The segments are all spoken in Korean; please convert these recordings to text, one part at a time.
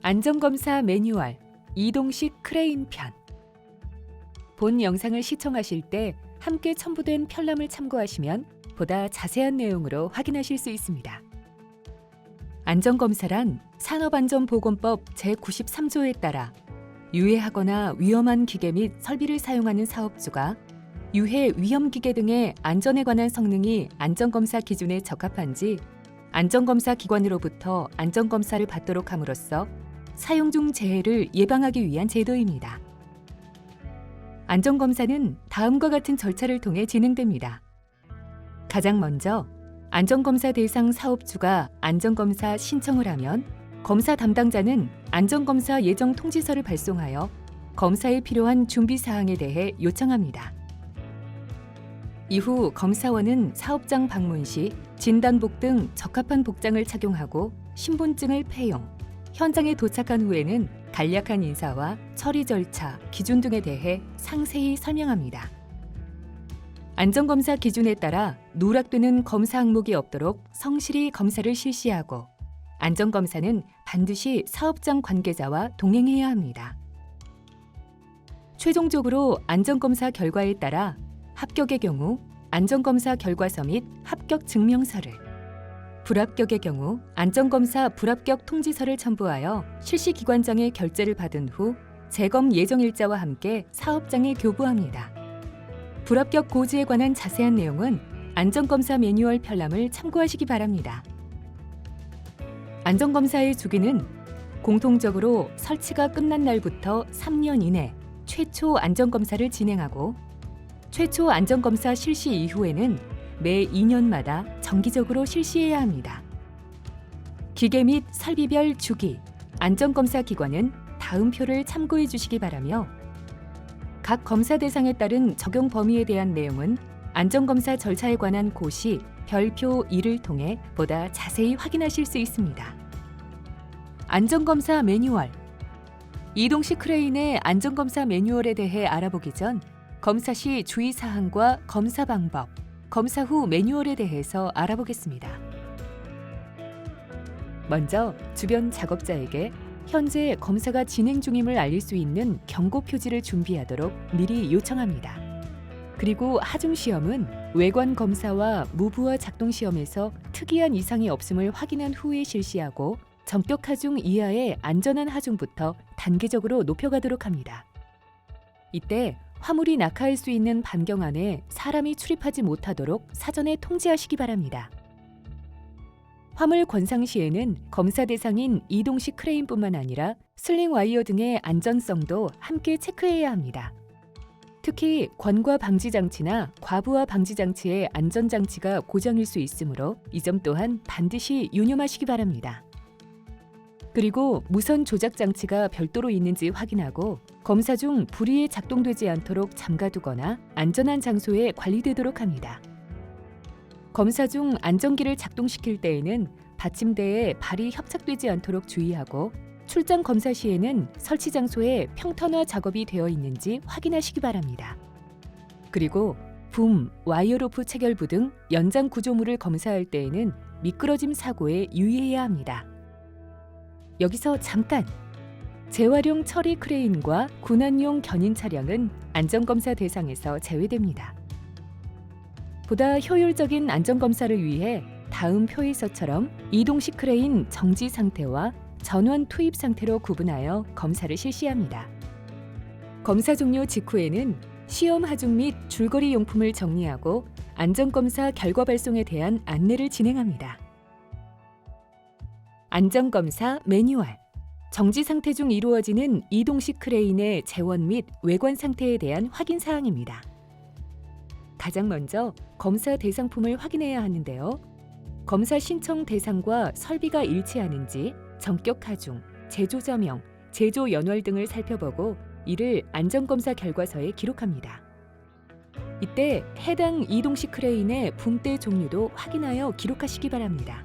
안전검사 매뉴얼 이동식 크레인 편. 본 영상을 시청하실 때 함께 첨부된 편람을 참고하시면 보다 자세한 내용으로 확인하실 수 있습니다. 안전검사란 산업안전보건법 제93조에 따라 유해하거나 위험한 기계 및 설비를 사용하는 사업주가 유해 위험기계 등의 안전에 관한 성능이 안전검사 기준에 적합한지 안전검사 기관으로부터 안전검사를 받도록 함으로써 사용 중 재해를 예방하기 위한 제도입니다. 안전검사는 다음과 같은 절차를 통해 진행됩니다. 가장 먼저 안전검사 대상 사업주가 안전검사 신청을 하면 검사 담당자는 안전검사 예정 통지서를 발송하여 검사에 필요한 준비사항에 대해 요청합니다. 이후 검사원은 사업장 방문 시 진단복 등 적합한 복장을 착용하고 신분증을 폐용, 현장에 도착한 후에는 간략한 인사와 처리 절차, 기준 등에 대해 상세히 설명합니다. 안전검사 기준에 따라 누락되는 검사 항목이 없도록 성실히 검사를 실시하고 안전검사는 반드시 사업장 관계자와 동행해야 합니다. 최종적으로 안전검사 결과에 따라 합격의 경우 안전검사 결과서 및 합격 증명서를, 불합격의 경우 안전검사 불합격 통지서를 첨부하여 실시기관장의 결재를 받은 후 재검 예정일자와 함께 사업장에 교부합니다. 불합격 고지에 관한 자세한 내용은 안전검사 매뉴얼 편람을 참고하시기 바랍니다. 안전검사의 주기는 공통적으로 설치가 끝난 날부터 3년 이내 최초 안전검사를 진행하고 최초 안전검사 실시 이후에는 매 2년마다 정기적으로 실시해야 합니다. 기계 및 설비별 주기, 안전검사 기관은 다음 표를 참고해 주시기 바라며 각 검사 대상에 따른 적용 범위에 대한 내용은 안전검사 절차에 관한 고시 별표 2를 통해 보다 자세히 확인하실 수 있습니다. 안전검사 매뉴얼. 이동식 크레인의 안전검사 매뉴얼에 대해 알아보기 전 검사 시 주의사항과 검사 방법, 검사 후 매뉴얼에 대해서 알아보겠습니다. 먼저 주변 작업자에게 현재 검사가 진행 중임을 알릴 수 있는 경고 표지를 준비하도록 미리 요청합니다. 그리고 하중시험은 외관 검사와 무브와 작동 시험에서 특이한 이상이 없음을 확인한 후에 실시하고 전격 하중 이하의 안전한 하중부터 단계적으로 높여가도록 합니다. 이때 화물이 낙하할 수 있는 반경 안에 사람이 출입하지 못하도록 사전에 통지하시기 바랍니다. 화물 권상 시에는 검사 대상인 이동식 크레인뿐만 아니라 슬링 와이어 등의 안전성도 함께 체크해야 합니다. 특히 관과 방지 장치나 과부하 방지 장치의 안전 장치가 고장일 수 있으므로 이 점 또한 반드시 유념하시기 바랍니다. 그리고 무선 조작 장치가 별도로 있는지 확인하고 검사 중 불이에 작동되지 않도록 잠가두거나 안전한 장소에 관리되도록 합니다. 검사 중 안전기를 작동시킬 때에는 받침대에 발이 협착되지 않도록 주의하고 출장 검사 시에는 설치 장소에 평탄화 작업이 되어 있는지 확인하시기 바랍니다. 그리고 붐, 와이어로프 체결부 등 연장 구조물을 검사할 때에는 미끄러짐 사고에 유의해야 합니다. 여기서 잠깐! 재활용 처리 크레인과 군안용 견인 차량은 안전검사 대상에서 제외됩니다. 보다 효율적인 안전검사를 위해 다음 표에서처럼 이동식 크레인 정지 상태와 전원 투입 상태로 구분하여 검사를 실시합니다. 검사 종료 직후에는 시험 하중 및 줄거리 용품을 정리하고 안전검사 결과 발송에 대한 안내를 진행합니다. 안전검사 매뉴얼. 정지 상태 중 이루어지는 이동식 크레인의 재원 및 외관 상태에 대한 확인 사항입니다. 가장 먼저 검사 대상품을 확인해야 하는데요. 검사 신청 대상과 설비가 일치하는지 전격 하중, 제조 저명, 제조 연월 등을 살펴보고 이를 안전검사 결과서에 기록합니다. 이때 해당 이동식 크레인의 붐대 종류도 확인하여 기록하시기 바랍니다.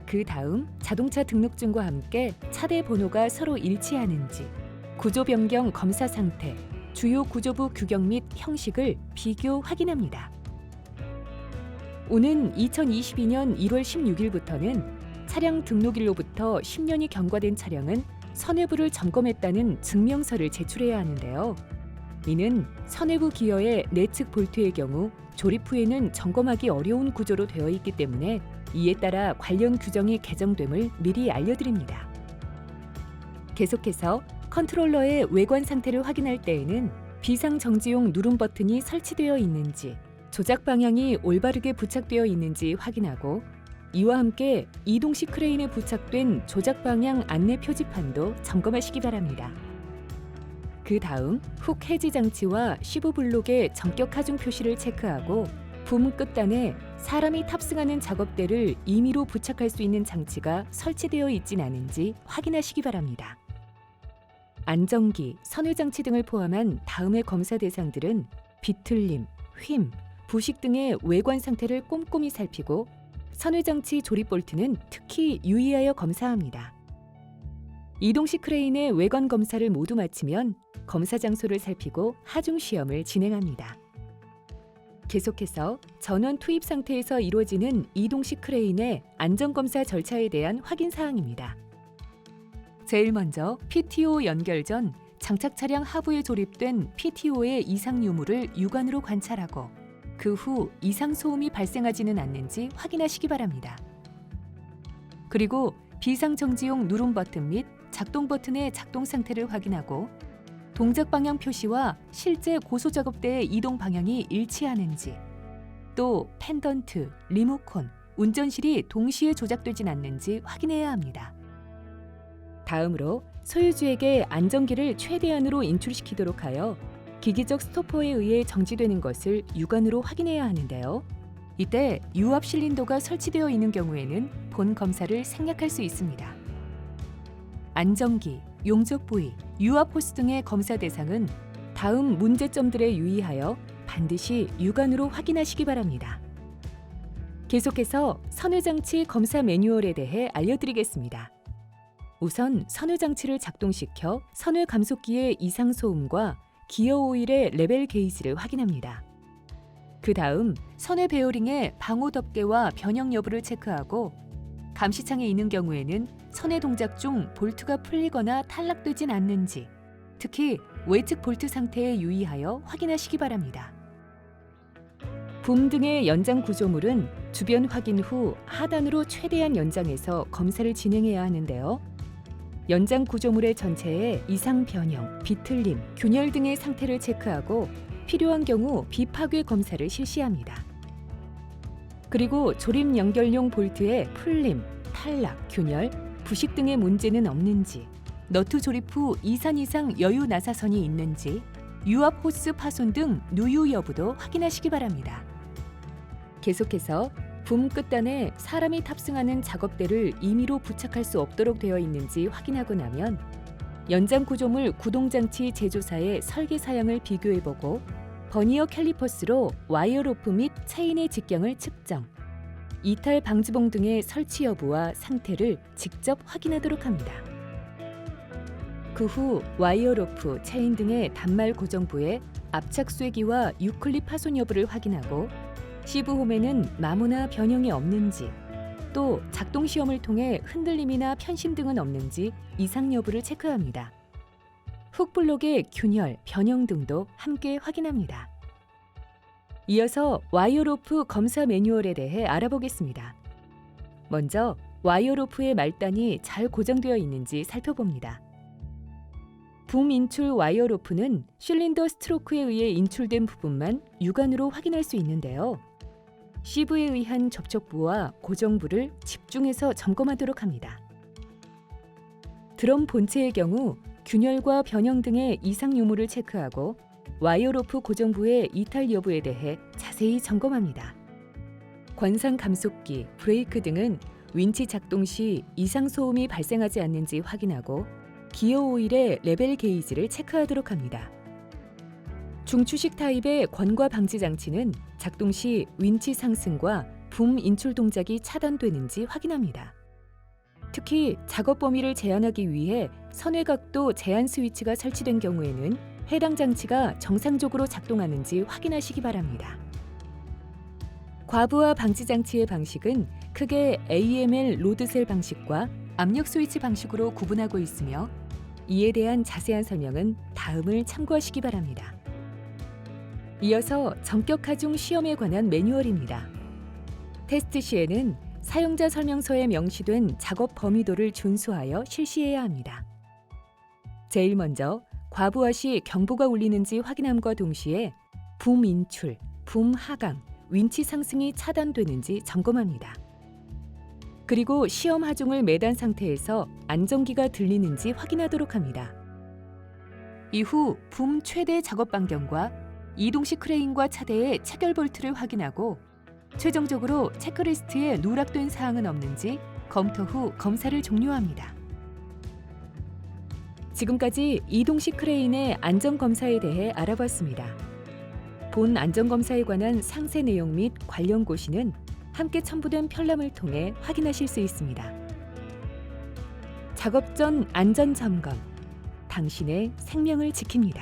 그 다음 자동차 등록증과 함께 차대 번호가 서로 일치하는지, 구조 변경 검사 상태, 주요 구조부 규격 및 형식을 비교 확인합니다. 오는 2022년 1월 16일부터는 차량 등록일로부터 10년이 경과된 차량은 선외부를 점검했다는 증명서를 제출해야 하는데요. 이는 선외부 기어의 내측 볼트의 경우 조립 후에는 점검하기 어려운 구조로 되어 있기 때문에 이에 따라 관련 규정이 개정됨을 미리 알려드립니다. 계속해서 컨트롤러의 외관 상태를 확인할 때에는 비상정지용 누름 버튼이 설치되어 있는지, 조작 방향이 올바르게 부착되어 있는지 확인하고, 이와 함께 이동식 크레인에 부착된 조작 방향 안내 표지판도 점검하시기 바랍니다. 그 다음 훅 해지 장치와 시브 블록의 전격 하중 표시를 체크하고, 붐 끝단에 사람이 탑승하는 작업대를 임의로 부착할 수 있는 장치가 설치되어 있진 않은지 확인하시기 바랍니다. 안정기, 선회장치 등을 포함한 다음의 검사 대상들은 비틀림, 휨, 부식 등의 외관 상태를 꼼꼼히 살피고, 선회장치 조립 볼트는 특히 유의하여 검사합니다. 이동식 크레인의 외관 검사를 모두 마치면 검사 장소를 살피고 하중 시험을 진행합니다. 계속해서 전원 투입 상태에서 이루어지는 이동식 크레인의 안전검사 절차에 대한 확인 사항입니다. 제일 먼저 PTO 연결 전 장착 차량 하부에 조립된 PTO의 이상 유무를 육안으로 관찰하고, 그 후 이상 소음이 발생하지는 않는지 확인하시기 바랍니다. 그리고 비상정지용 누름 버튼 및 작동 버튼의 작동 상태를 확인하고, 동작 방향 표시와 실제 고소 작업대의 이동 방향이 일치하는지, 또 펜던트, 리모컨, 운전실이 동시에 조작되진 않는지 확인해야 합니다. 다음으로 소유주에게 안전기를 최대한으로 인출시키도록 하여 기기적 스토퍼에 의해 정지되는 것을 육안으로 확인해야 하는데요. 이때 유압 실린더가 설치되어 있는 경우에는 본 검사를 생략할 수 있습니다. 안전기, 용접 부위, 유압 호스 등의 검사 대상은 다음 문제점들에 유의하여 반드시 육안으로 확인하시기 바랍니다. 계속해서 선회장치 검사 매뉴얼에 대해 알려드리겠습니다. 우선 선회장치를 작동시켜 선회 감속기의 이상 소음과 기어 오일의 레벨 게이지를 확인합니다. 그 다음 선회 베어링의 방호 덮개와 변형 여부를 체크하고, 감시창에 있는 경우에는 선회 동작 중 볼트가 풀리거나 탈락되진 않는지, 특히 외측 볼트 상태에 유의하여 확인하시기 바랍니다. 붐 등의 연장 구조물은 주변 확인 후 하단으로 최대한 연장해서 검사를 진행해야 하는데요. 연장 구조물의 전체에 이상 변형, 비틀림, 균열 등의 상태를 체크하고 필요한 경우 비파괴 검사를 실시합니다. 그리고 조립 연결용 볼트의 풀림, 탈락, 균열, 부식 등의 문제는 없는지, 너트 조립 후 2산 이상 여유 나사선이 있는지, 유압 호스 파손 등 누유 여부도 확인하시기 바랍니다. 계속해서 붐 끝단에 사람이 탑승하는 작업대를 임의로 부착할 수 없도록 되어 있는지 확인하고 나면 연장 구조물 구동장치 제조사의 설계 사양을 비교해보고, 버니어 캘리퍼스로 와이어 로프 및 체인의 직경을 측정, 이탈 방지봉 등의 설치 여부와 상태를 직접 확인하도록 합니다. 그 후 와이어 로프, 체인 등의 단말 고정부의 압착 쐐기와 유클립 파손 여부를 확인하고, 시브홈에는 마모나 변형이 없는지, 또 작동 시험을 통해 흔들림이나 편심 등은 없는지 이상 여부를 체크합니다. 훅 블록의 균열, 변형 등도 함께 확인합니다. 이어서 와이어 로프 검사 매뉴얼에 대해 알아보겠습니다. 먼저 와이어 로프의 말단이 잘 고정되어 있는지 살펴봅니다. 붐 인출 와이어 로프는 실린더 스트로크에 의해 인출된 부분만 육안으로 확인할 수 있는데요. 시브에 의한 접촉부와 고정부를 집중해서 점검하도록 합니다. 드럼 본체의 경우 균열과 변형 등의 이상 유무를 체크하고, 와이어 로프 고정부의 이탈 여부에 대해 자세히 점검합니다. 권상 감속기, 브레이크 등은 윈치 작동 시 이상 소음이 발생하지 않는지 확인하고, 기어 오일의 레벨 게이지를 체크하도록 합니다. 중추식 타입의 권과 방지 장치는 작동 시 윈치 상승과 붐 인출 동작이 차단되는지 확인합니다. 특히 작업 범위를 제한하기 위해 선회 각도 제한 스위치가 설치된 경우에는 해당 장치가 정상적으로 작동하는지 확인하시기 바랍니다. 과부하 방지 장치의 방식은 크게 AML 로드셀 방식과 압력 스위치 방식으로 구분하고 있으며 이에 대한 자세한 설명은 다음을 참고하시기 바랍니다. 이어서 전격 하중 시험에 관한 매뉴얼입니다. 테스트 시에는 사용자 설명서에 명시된 작업 범위도를 준수하여 실시해야 합니다. 제일 먼저 과부하 시 경보가 울리는지 확인함과 동시에 붐 인출, 붐 하강, 윈치 상승이 차단되는지 점검합니다. 그리고 시험 하중을 매단 상태에서 안전기가 들리는지 확인하도록 합니다. 이후 붐 최대 작업 반경과 이동식 크레인과 차대의 체결 볼트를 확인하고 최종적으로 체크리스트에 누락된 사항은 없는지 검토 후 검사를 종료합니다. 지금까지 이동식 크레인의 안전검사에 대해 알아봤습니다. 본 안전검사에 관한 상세 내용 및 관련 고시는 함께 첨부된 편람을 통해 확인하실 수 있습니다. 작업 전 안전 점검, 당신의 생명을 지킵니다.